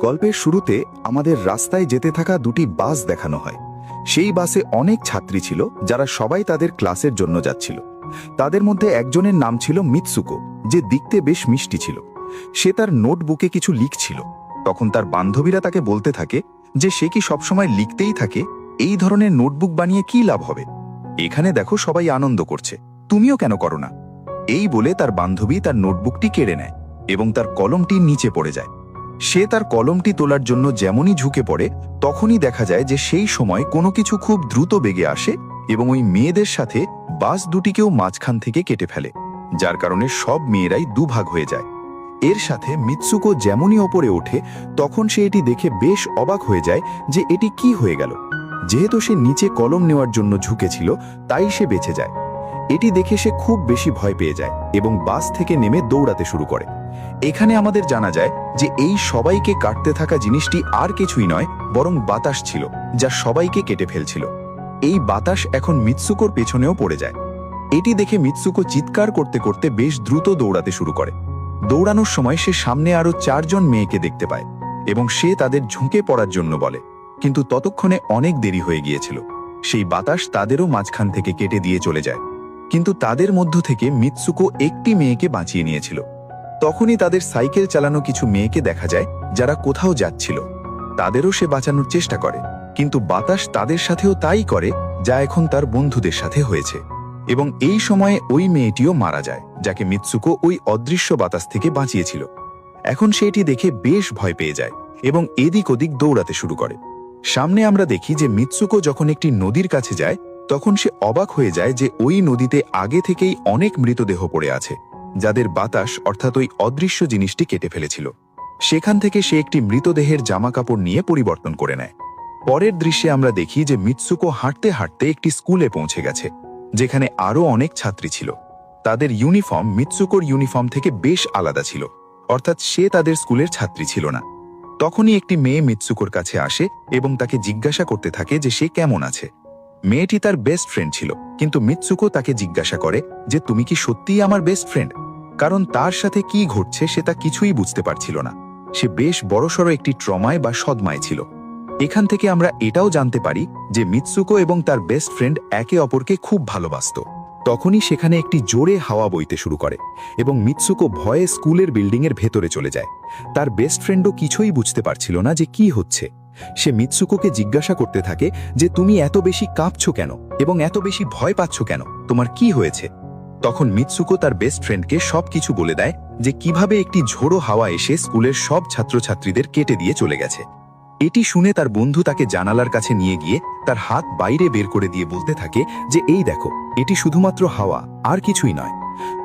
গল্পের শুরুতে আমাদের রাস্তায় যেতে থাকা দুটি বাস দেখানো হয়। সেই বাসে অনেক ছাত্রী ছিল, যারা সবাই তাদের ক্লাসের জন্য যাচ্ছিল। তাদের মধ্যে একজনের নাম ছিল মিৎসুকো, যে দেখতে বেশ মিষ্টি ছিল। সে তার নোটবুকে কিছু লিখছিল। তখন তার বান্ধবীরা তাকে বলতে থাকে যে সে কি সবসময় লিখতেই থাকে, এই ধরনের নোটবুক বানিয়ে কি লাভ হবে? এখানে দেখো সবাই আনন্দ করছে, তুমিও কেন করো না? এই বলে তার বান্ধবী তার নোটবুকটি কেড়ে নেয় এবং তার কলমটি নিচে পড়ে যায়। সে তার কলমটি তোলার জন্য যেমনই ঝুঁকে পড়ে, তখনই দেখা যায় যে সেই সময় কোনো কিছু খুব দ্রুত বেগে আসে এবং ওই মেয়েদের সাথে বাস দুটিকেও মাঝখান থেকে কেটে ফেলে, যার কারণে সব মেয়েরাই দুভাগ হয়ে যায়। এর সাথে মিৎসুকো যেমনই ওপরে ওঠে, তখন সে এটি দেখে বেশ অবাক হয়ে যায় যে এটি কি হয়ে গেল। যেহেতু সে নিচে কলম নেওয়ার জন্য ঝুঁকেছিল, তাই সে বেঁচে যায়। এটি দেখে সে খুব বেশি ভয় পেয়ে যায় এবং বাস থেকে নেমে দৌড়াতে শুরু করে। এখানে আমাদের জানা যায় যে এই সবাইকে কাটতে থাকা জিনিসটি আর কিছুই নয়, বরং বাতাস ছিল, যা সবাইকে কেটে ফেলছিল। এই বাতাস এখন মিৎসুকোর পেছনেও পড়ে যায়। এটি দেখে মিৎসুকো চিৎকার করতে করতে বেশ দ্রুত দৌড়াতে শুরু করে। দৌড়ানোর সময় সে সামনে আরো 4 জন মেয়েকে দেখতে পায় এবং সে তাদের ঝুঁকে পড়ার জন্য বলে, কিন্তু ততক্ষণে অনেক দেরি হয়ে গিয়েছিল। সেই বাতাস তাদেরও মাঝখান থেকে কেটে দিয়ে চলে যায়। কিন্তু তাদের মধ্য থেকে মিৎসুকো একটি মেয়েকে বাঁচিয়ে নিয়েছিল। তখনই তাদের সাইকেল চালানো কিছু মেয়েকে দেখা যায়, যারা কোথাও যাচ্ছিল। তাদেরও সে বাঁচানোর চেষ্টা করে, কিন্তু বাতাস তাদের সাথেও তাই করে, যা এখন তার বন্ধুদের সাথে হয়েছে। এবং এই সময়ে ওই মেয়েটিও মারা যায়, যাকে মিৎসুকো ওই অদৃশ্য বাতাস থেকে বাঁচিয়েছিল। এখন সে এটি দেখে বেশ ভয় পেয়ে যায় এবং এদিক ওদিক দৌড়াতে শুরু করে। সামনে আমরা দেখি যে মিৎসুকো যখন একটি নদীর কাছে যায়, তখন সে অবাক হয়ে যায় যে ওই নদীতে আগে থেকেই অনেক মৃতদেহ পড়ে আছে, যাদের বাতাস অর্থাৎ ওই অদৃশ্য জিনিসটি কেটে ফেলেছিল। সেখান থেকে সে একটি মৃতদেহের জামাকাপড় নিয়ে পরিবর্তন করে নেয়। পরের দৃশ্যে আমরা দেখি যে মিৎসুকো হাঁটতে হাঁটতে একটি স্কুলে পৌঁছে গেছে, যেখানে আরও অনেক ছাত্রী ছিল। তাদের ইউনিফর্ম মিৎসুকোর ইউনিফর্ম থেকে বেশ আলাদা ছিল, অর্থাৎ সে তাদের স্কুলের ছাত্রী ছিল না। তখনই একটি মেয়ে মিৎসুকোর কাছে আসে এবং তাকে জিজ্ঞাসা করতে থাকে যে সে কেমন আছে। মেয়েটি তার বেস্ট ফ্রেন্ড ছিল, কিন্তু মিৎসুকো তাকে জিজ্ঞাসা করে যে তুমি কি সত্যিই আমার বেস্ট ফ্রেন্ড? কারণ তার সাথে কি ঘটছে সে তা কিছুই বুঝতে পারছিল না। সে বেশ বড়সড় একটি ট্রমায় বা সদমায় ছিল। এখান থেকে আমরা এটাও জানতে পারি যে মিৎসুকো এবং তার বেস্ট ফ্রেন্ড একে অপরকে খুব ভালোবাসত। তখনই সেখানে একটি জোরে হাওয়া বইতে শুরু করে এবং মিৎসুকো ভয়ে স্কুলের বিল্ডিংয়ের ভেতরে চলে যায়। তার বেস্ট ফ্রেন্ডও কিছুই বুঝতে পারছিল না যে কি হচ্ছে। সে মিৎসুকোকে জিজ্ঞাসা করতে থাকে যে তুমি এত বেশি কাঁপছো কেন এবং এত বেশি ভয় পাচ্ছ কেন, তোমার কি হয়েছে? তখন মিৎসুকো তার বেস্ট ফ্রেন্ডকে সবকিছু বলে দেয় যে কিভাবে একটি ঝোড়ো হাওয়া এসে স্কুলের সব ছাত্রছাত্রীদের কেটে দিয়ে চলে গেছে। এটি শুনে তার বন্ধু তাকে জানালার কাছে নিয়ে গিয়ে তার হাত বাইরে বের করে দিয়ে বলতে থাকে যে এই দেখো, এটি শুধুমাত্র হাওয়া, আর কিছুই নয়।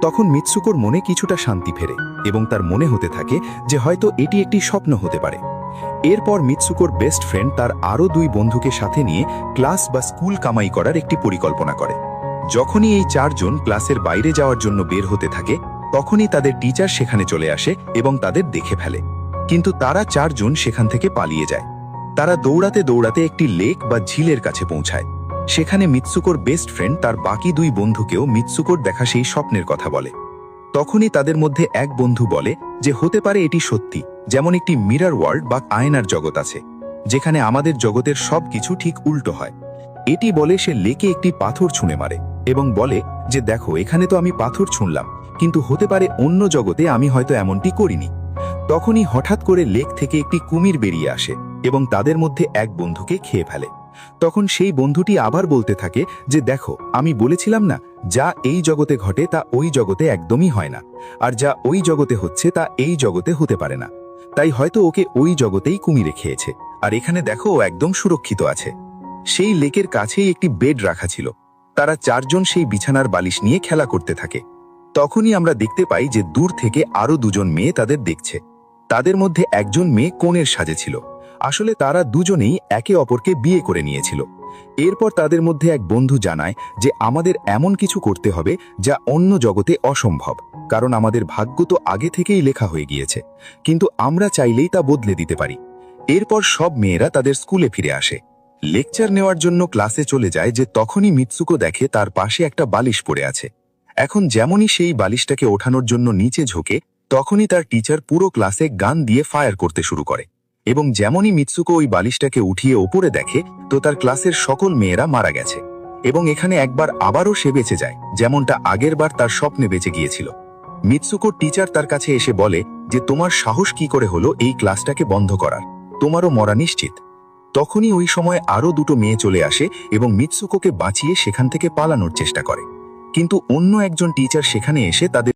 তখন মিৎসুকোর মনে কিছুটা শান্তি ফেরে এবং তার মনে হতে থাকে যে হয়তো এটি একটি স্বপ্ন হতে পারে। এরপর মিৎসুকোর বেস্ট ফ্রেন্ড তার আরও 2 বন্ধুকে সাথে নিয়ে ক্লাস বা স্কুল কামাই করার একটি পরিকল্পনা করে। যখনই এই 4 জন ক্লাসের বাইরে যাওয়ার জন্য বের হতে থাকে, তখনই তাদের টিচার সেখানে চলে আসে এবং তাদের দেখে ফেলে। কিন্তু তারা 4 জন সেখান থেকে পালিয়ে যায়। তারা দৌড়াতে দৌড়াতে একটি লেক বা ঝিলের কাছে পৌঁছায়। সেখানে মিৎসুকোর বেস্ট ফ্রেন্ড তার বাকি 2 বন্ধুকেও মিৎসুকোর দেখা সেই স্বপ্নের কথা বলে। তখনই তাদের মধ্যে এক বন্ধু বলে যে হতে পারে এটি সত্যি, যেমন একটি মিরর ওয়ার্ল্ড বা আয়নার জগৎ আছে, যেখানে আমাদের জগতের সব কিছু ঠিক উল্টো হয়। এটি বলে সে লেকে একটি পাথর ছুঁড়ে মারে এবং বলে যে দেখো, এখানে তো আমি পাথর ছুঁড়লাম, কিন্তু হতে পারে অন্য জগতে আমি হয়তো এমনটি করিনি। তখনই হঠাৎ করে লেক থেকে একটি কুমির বেরিয়ে আসে এবং তাদের মধ্যে এক বন্ধুকে খেয়ে ফেলে। তখন সেই বন্ধুটি আবার বলতে থাকে যে দেখো, আমি বলেছিলাম না, যা এই জগতে ঘটে তা ওই জগতে একদমই হয় না, আর যা ওই জগতে হচ্ছে তা এই জগতে হতে পারে না। তাই হয়তো ওকে ওই জগতেই কুমিরে খেয়েছে, আর এখানে দেখো ও একদম সুরক্ষিত আছে। সেই লেকের কাছেই একটি বেড রাখা ছিল। তারা 4 জন সেই বিছানার বালিশ নিয়ে খেলা করতে থাকে। তখনই আমরা দেখতে পাই যে দূর থেকে আরো 2 জন মেয়ে তাদের দেখছে। তাদের মধ্যে একজন মেয়ে কনের সাজে ছিল। আসলে তারা দুজনেই একে অপরকে বিয়ে করে নিয়েছিল। এরপর তাদের মধ্যে এক বন্ধু জানায় যে আমাদের এমন কিছু করতে হবে যা অন্য জগতে অসম্ভব, কারণ আমাদের ভাগ্য তো আগে থেকেই লেখা হয়ে গিয়েছে, কিন্তু আমরা চাইলেই তা বদলে দিতে পারি। এরপর সব মেয়েরা তাদের স্কুলে ফিরে আসে। লেকচার নেওয়ার জন্য ক্লাসে চলে যায় যে তখনই মিৎসুকো দেখে তার পাশে একটা বালিশ পড়ে আছে। এখন যেমনই সেই বালিশটাকে ওঠানোর জন্য নিচে ঝোঁকে, তখনই তার টিচার পুরো ক্লাসে গান দিয়ে ফায়ার করতে শুরু করে। এবং যেমনই মিৎসুকো ওই বালিশটাকে উঠিয়ে ওপরে দেখে তো তার ক্লাসের সকল মেয়েরা মারা গেছে এবং এখানে একবার আবারও সে বেঁচে যায়, যেমনটা আগেরবার তার স্বপ্নে বেঁচে গিয়েছিল। মিৎসুকোর টিচার তার কাছে এসে বলে যে তোমার সাহস কি করে হলো এই ক্লাসটাকে বন্ধ করার, তোমারও মরা নিশ্চিত। তখনই ওই সময় আরো দুটো মেয়ে চলে আসে এবং মিৎসুকোকে বাঁচিয়ে সেখান থেকে পালানোর চেষ্টা করে, কিন্তু অন্য একজন টিচার সেখানে এসে তাদের